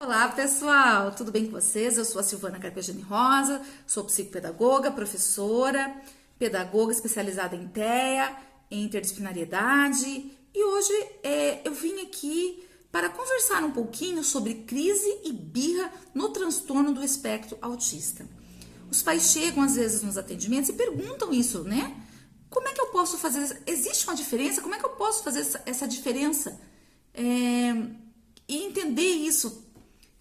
Olá, pessoal! Tudo bem com vocês? Eu sou a Silvana Carpegiani Rosa, sou psicopedagoga, professora, pedagoga especializada em TEA, em interdisciplinariedade, e hoje eu vim aqui para conversar um pouquinho sobre crise e birra no transtorno do espectro autista. Os pais chegam às vezes nos atendimentos e perguntam isso, né? Como é que eu posso fazer? Existe uma diferença? Como é que eu posso fazer essa diferença? E entender isso.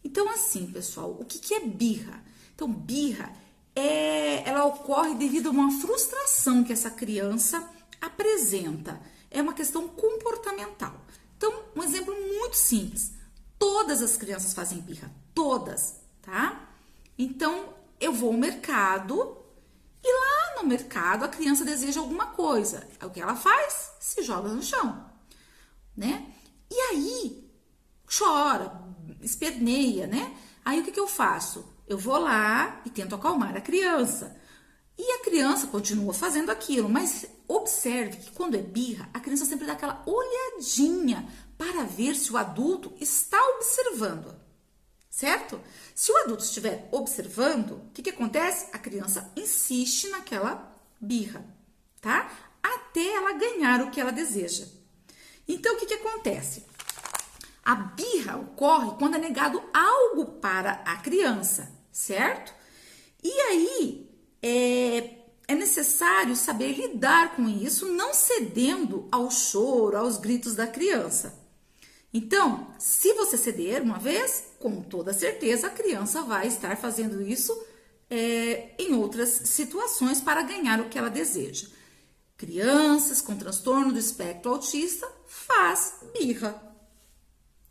Então, assim, pessoal, o que é birra? Então, birra ela ocorre devido a uma frustração que essa criança apresenta. É uma questão comportamental. Então, um exemplo muito simples. Todas as crianças fazem birra. Todas, tá? Então, eu vou ao mercado e lá no mercado a criança deseja alguma coisa. O que ela faz? Se joga no chão, né? E aí, chora, esperneia, né? Aí o que eu faço? Eu vou lá e tento acalmar a criança. E a criança continua fazendo aquilo, mas observe que quando é birra, a criança sempre dá aquela olhadinha para ver se o adulto está observando, certo? Se o adulto estiver observando, o que acontece? A criança insiste naquela birra, tá? Até ela ganhar o que ela deseja. Então, o que acontece? A birra ocorre quando é negado algo para a criança, certo? E aí é necessário saber lidar com isso, não cedendo ao choro, aos gritos da criança. Então, se você ceder uma vez, com toda certeza a criança vai estar fazendo isso em outras situações para ganhar o que ela deseja. Crianças com transtorno do espectro autista faz birra,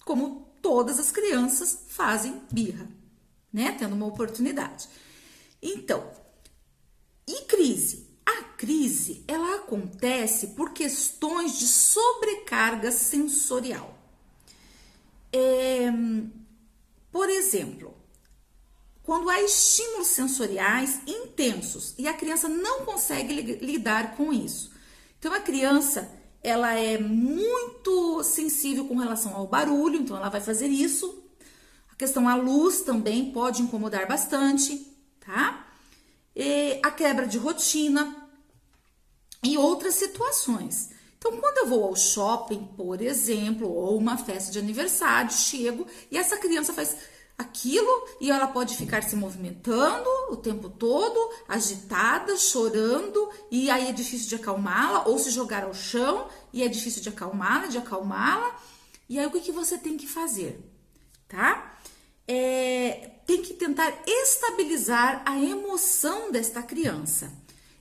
como todas as crianças fazem birra, né? Tendo uma oportunidade. Então, e crise? A crise, ela acontece por questões de sobrecarga sensorial. Por exemplo, quando há estímulos sensoriais intensos e a criança não consegue lidar com isso. Então, a criança ela é muito sensível com relação ao barulho, então ela vai fazer isso. A questão à luz também pode incomodar bastante, tá? E a quebra de rotina e outras situações. Então, quando eu vou ao shopping, por exemplo, ou uma festa de aniversário, chego e essa criança faz aquilo e ela pode ficar se movimentando o tempo todo, agitada, chorando, e aí é difícil de acalmá-la, ou se jogar ao chão e é difícil de acalmá-la, e aí o que você tem que fazer, tá? Tem que tentar estabilizar a emoção desta criança.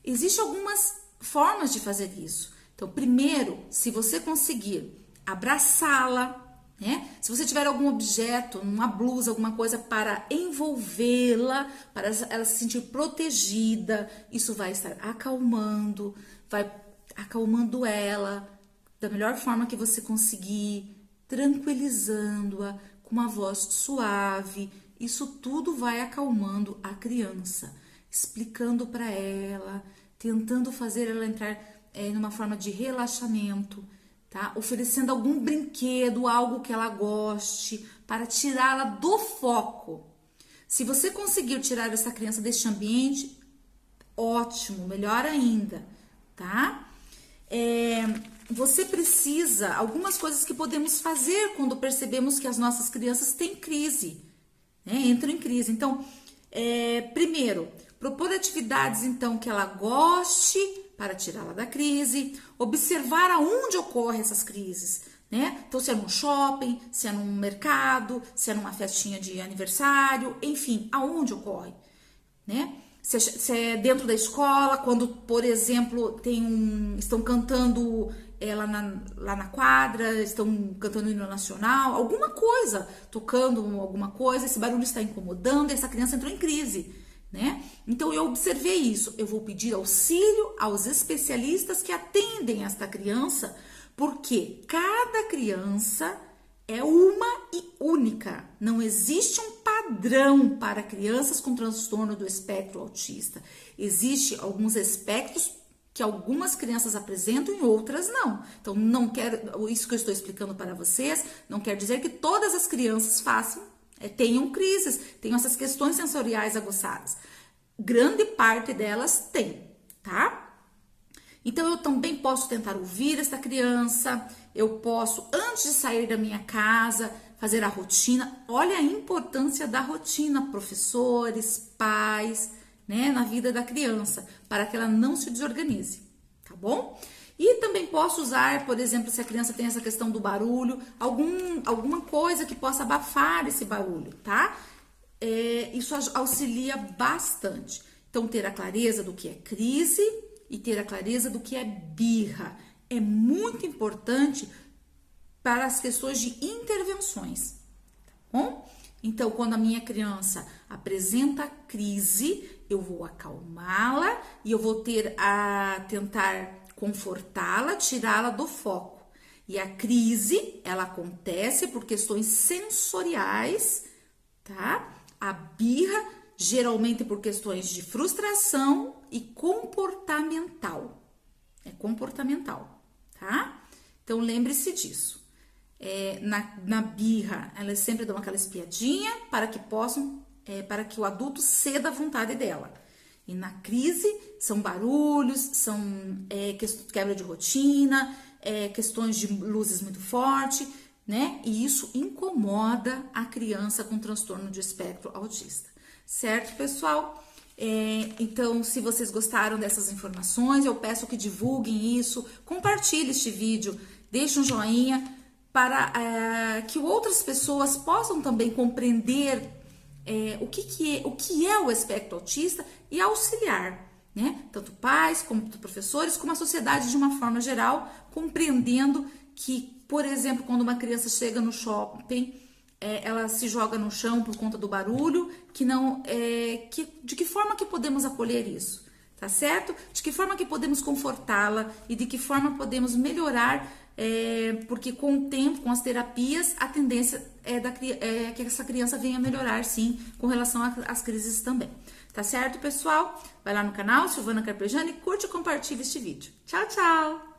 Existem algumas formas de fazer isso. Então, primeiro, se você conseguir abraçá-la, né? Se você tiver algum objeto, uma blusa, alguma coisa para envolvê-la, para ela se sentir protegida, isso vai estar acalmando, vai acalmando ela da melhor forma que você conseguir, tranquilizando-a com uma voz suave. Isso tudo vai acalmando a criança, explicando para ela, tentando fazer ela entrar numa forma de relaxamento, tá? Oferecendo algum brinquedo, algo que ela goste, para tirá-la do foco. Se você conseguir tirar essa criança deste ambiente, ótimo, melhor ainda, tá? Você precisa, algumas coisas que podemos fazer quando percebemos que as nossas crianças têm crise, né? Entram em crise. Então, primeiro, propor atividades, então, que ela goste, para tirá-la da crise, observar aonde ocorrem essas crises, né? Então, se é num shopping, se é num mercado, se é numa festinha de aniversário, enfim, aonde ocorre, né? Se é dentro da escola, quando, por exemplo, estão cantando lá na quadra, estão cantando o hino nacional, alguma coisa, tocando alguma coisa, esse barulho está incomodando e essa criança entrou em crise, né? Então, eu observei isso. Eu vou pedir auxílio aos especialistas que atendem esta criança, porque cada criança é uma e única. Não existe um padrão para crianças com transtorno do espectro autista. Existem alguns espectros que algumas crianças apresentam e outras não. Então, não quero, isso que eu estou explicando para vocês, não quer dizer que todas as crianças façam tenham crises, tenham essas questões sensoriais aguçadas. Grande parte delas tem, tá? Então, eu também posso tentar ouvir essa criança, eu posso, antes de sair da minha casa, fazer a rotina. Olha a importância da rotina, professores, pais, né, na vida da criança, para que ela não se desorganize, tá bom? E também posso usar, por exemplo, se a criança tem essa questão do barulho, alguma coisa que possa abafar esse barulho, tá? Isso auxilia bastante. Então, ter a clareza do que é crise e ter a clareza do que é birra é muito importante para as questões de intervenções, tá bom? Então, quando a minha criança apresenta crise, eu vou acalmá-la e eu vou tentar confortá-la, tirá-la do foco. E a crise, ela acontece por questões sensoriais, tá? A birra, geralmente por questões de frustração e comportamental. É comportamental, tá? Então, lembre-se disso. Na birra, elas sempre dão aquela espiadinha para que o adulto ceda à vontade dela. E na crise, são barulhos, são quebra de rotina, questões de luzes muito fortes, né? E isso incomoda a criança com transtorno de espectro autista. Certo, pessoal? Então, se vocês gostaram dessas informações, eu peço que divulguem isso, compartilhe este vídeo, deixe um joinha para que outras pessoas possam também compreender o que é o espectro autista e auxiliar, né? Tanto pais, como professores, como a sociedade de uma forma geral, compreendendo que, por exemplo, quando uma criança chega no shopping, ela se joga no chão por conta do barulho, de que forma que podemos acolher isso, tá certo? De que forma que podemos confortá-la e de que forma podemos melhorar, porque com o tempo, com as terapias, a tendência é que essa criança venha a melhorar, sim, com relação às crises também. Tá certo, pessoal? Vai lá no canal, Silvana Carpegiani, curte e compartilha este vídeo. Tchau, tchau!